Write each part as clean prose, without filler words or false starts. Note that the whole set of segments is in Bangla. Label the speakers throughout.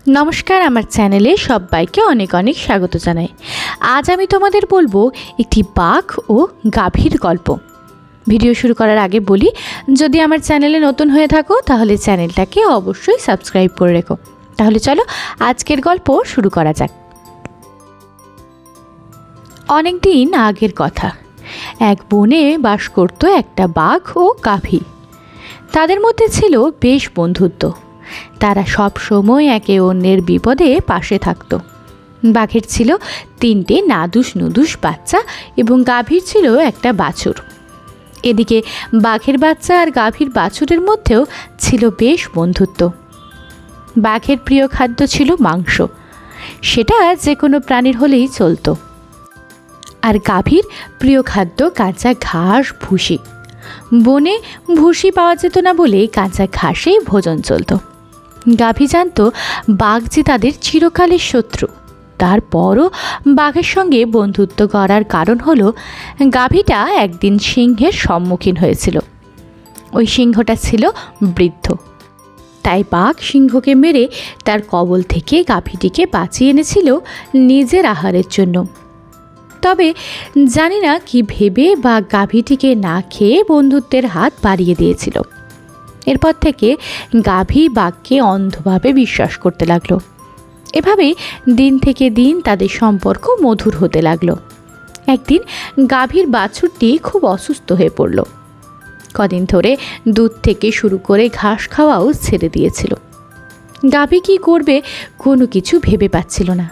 Speaker 1: নমস্কার, আমার চ্যানেলে সবাইকে অনেক অনেক স্বাগত জানাই। আজ আমি তোমাদের বলবো একটি বাঘ ও গাভীর গল্প। ভিডিও শুরু করার আগে বলি, যদি আমার চ্যানেলে নতুন হয়ে থাকো তাহলে চ্যানেলটাকে অবশ্যই সাবস্ক্রাইব করে রেখো। তাহলে চলো আজকের গল্প শুরু করা যাক। অনেক দিন আগের কথা, এক বনে বাস করত একটা বাঘ ও গাভী। তাদের মধ্যে ছিল বেশ বন্ধুত্ব। তারা সব সময় একে অন্যের বিপদে পাশে থাকত। বাঘের ছিল 3টে নাদুস নুদুস বাচ্চা এবং গাভীর ছিল একটা বাছুর। এদিকে বাঘের বাচ্চা আর গাভীর বাছুরের মধ্যেও ছিল বেশ বন্ধুত্ব। বাঘের প্রিয় খাদ্য ছিল মাংস, সেটা যে কোনো প্রাণীর হলেই চলতো। আর গাভীর প্রিয় খাদ্য কাঁচা ঘাস, ভুসি। বনে ভুসি পাওয়া যেত না বলে কাঁচা ঘাসেই ভোজন চলত। গাভী জানত বাঘ যে তাদের চিরকালের শত্রু। তারপরও বাঘের সঙ্গে বন্ধুত্ব করার কারণ হলো, গাভীটা একদিন সিংহের সম্মুখীন হয়েছিল। ওই সিংহটা ছিল বৃদ্ধ। তাই বাঘ সিংহকে মেরে তার কবল থেকে গাভীটিকে বাঁচিয়ে এনেছিল নিজের আহারের জন্য। তবে জানি না কি ভেবে বাঘ গাভীটিকে না খেয়ে বন্ধুত্বের হাত বাড়িয়ে দিয়েছিল। এরপর থেকে গাভী বাঘকে অন্ধভাবে বিশ্বাস করতে লাগলো। এভাবেই দিন থেকে দিন তাদের সম্পর্ক মধুর হতে লাগলো। একদিন গাভীর বাছুরটি খুব অসুস্থ হয়ে পড়ল। কদিন ধরে দুধ থেকে শুরু করে ঘাস খাওয়াও ছেড়ে দিয়েছিল। গাভী কী করবে কোনো কিছু ভেবে পাচ্ছিল না।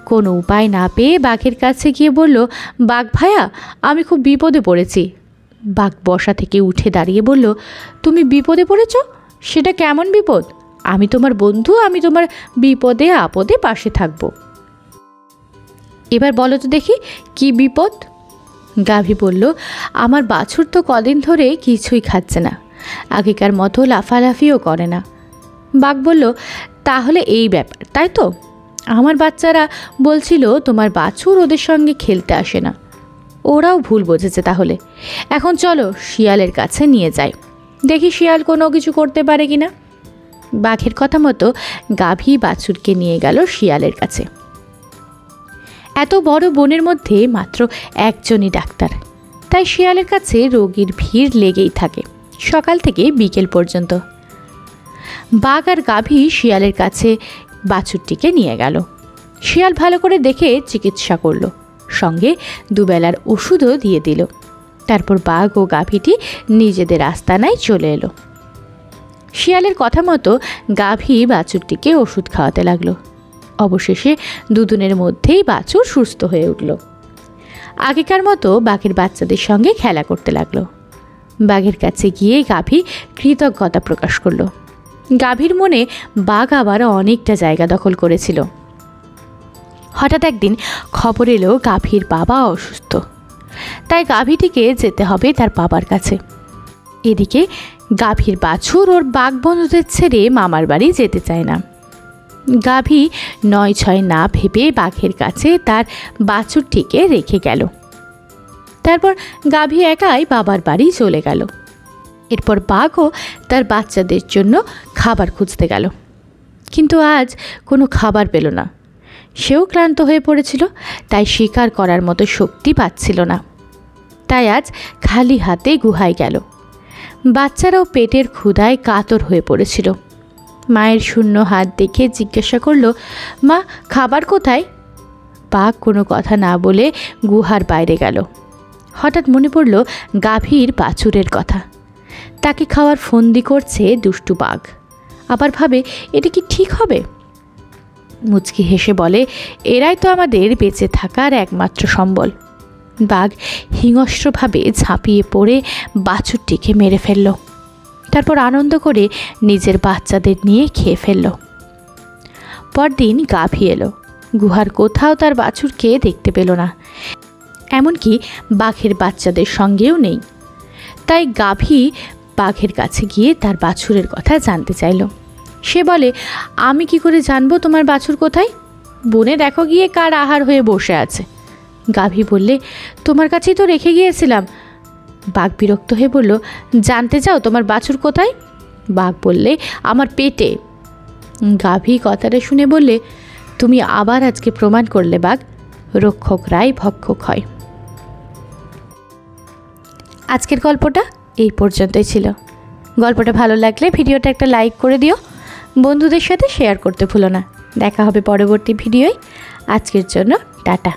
Speaker 1: কোনো উপায় না পেয়ে বাঘের কাছে গিয়ে বলল, বাঘ ভাইয়া, আমি খুব বিপদে পড়েছি। বাঘ বসা থেকে উঠে দাঁড়িয়ে বলল, তুমি বিপদে পড়েছ? সেটা কেমন বিপদ? আমি তোমার বন্ধু, আমি তোমার বিপদে আপদে পাশে থাকব। এবার বলো তো দেখি কি বিপদ? গাভী বলল, আমার বাছুর তো কদিন ধরে কিছুই খাচ্ছে না, আগেকার মতো লাফালাফিও করে না। বাঘ বলল, তাহলে এই ব্যাপার, তাই তো? আমার বাচ্চারা বলছিল তোমার বাছুর ওদের সঙ্গে খেলতে আসে না। ওরাও ভুল বুঝেছে। তাহলে এখন চলো শিয়ালের কাছে নিয়ে যাই, দেখি শিয়াল কোনো কিছু করতে পারে কিনা। বাঘের কথা মতো গাভী বাছুরকে নিয়ে গেল শিয়ালের কাছে। এত বড় বনের মধ্যে মাত্র একজনই ডাক্তার, তাই শিয়ালের কাছে রোগীর ভিড় লেগেই থাকে সকাল থেকে বিকেল পর্যন্ত। বাঘ আর গাভী শিয়ালের কাছে বাছুরটিকে নিয়ে গেল। শিয়াল ভালো করে দেখে চিকিৎসা করলো, সঙ্গে দুবেলার ওষুধও দিয়ে দিল। তারপর বাঘ ও গাভীটি নিজেদের আস্তানায় চলে এলো। শিয়ালের কথা মতো গাভী বাছুরটিকে ওষুধ খাওয়াতে লাগলো। অবশেষে দুদিনের মধ্যেই বাছুর সুস্থ হয়ে উঠল। আগেকার মতো বাঘের বাচ্চাদের সঙ্গে খেলা করতে লাগলো। বাঘের কাছে গিয়ে গাভী কৃতজ্ঞতা প্রকাশ করলো। গাভীর মনে বাঘ আবার অনেকটা জায়গা দখল করেছিল। হঠাৎ একদিন খবর এলো গাভীর বাবা অসুস্থ, তাই গাভীটিকে যেতে হবে তার বাবার কাছে। এদিকে গাভীর বাছুর ওর বাঘ বন্ধুদের ছেড়ে মামার বাড়ি যেতে চায় না। গাভী 9-6 না ভেবে বাঘের কাছে তার বাছুরটিকে রেখে গেল। তারপর গাভী একাই বাবার বাড়ি চলে গেল। এরপর বাঘও তার বাচ্চাদের জন্য খাবার খুঁজতে গেল, কিন্তু আজ কোনো খাবার পেল না। সেও ক্লান্ত হয়ে পড়েছিল, তাই শিকার করার মতো শক্তি পাচ্ছিল না। তাই আজ খালি হাতে গুহায় গেল। বাচ্চারাও পেটের ক্ষুধায় কাতর হয়ে পড়েছিল। মায়ের শূন্য হাত দেখে জিজ্ঞাসা করলো, মা, খাবার কোথায়? বাঘ কোনো কথা না বলে গুহার বাইরে গেল। হঠাৎ মনে পড়ল গাভীর বাছুরের কথা। তাকে খাওয়ার ফন্দি করছে দুষ্টু বাঘ। আবার ভাবে, এটা কি ঠিক হবে? মুচকি হেসে বলে, এরাই তো আমাদের বেঁচে থাকার একমাত্র সম্বল। বাঘ হিংস্রভাবে ঝাঁপিয়ে পড়ে বাছুরটিকে মেরে ফেলল। তারপর আনন্দ করে নিজের বাচ্চাদের নিয়ে খেয়ে ফেলল। পরদিন গাভী এলো। গুহার কোথাও তার বাছুরকে দেখতে পেল না, এমনকি বাঘের বাচ্চাদের সঙ্গেও নেই। তাই গাভী বাঘের কাছে গিয়ে তার বাছুরের কথা জানতে চাইল। সে বলে, আমি কি করে জানবো তোমার বাছুর কোথায়? বনে দেখো গিয়ে কার আহার হয়ে বসে আছে। গাভী বললে, তোমার কাছেই তো রেখে গিয়েছিলাম। বাঘ বিরক্ত হয়ে বলল, জানতে চাও তোমার বাছুর কোথায়? বাঘ বললে, আমার পেটে। গাভী কথাটা শুনে বললে, তুমি আবার আজকে প্রমাণ করলে বাঘ, রক্ষকরাই ভক্ষক হয়। আজকের গল্পটা এই পর্যন্তই ছিল। গল্পটা ভালো লাগলে ভিডিওটা একটা লাইক করে দিও, বন্ধুদের সাথে শেয়ার করতে ভুলো না। দেখা হবে পরবর্তী ভিডিওয়। আজকের জন্য টাটা।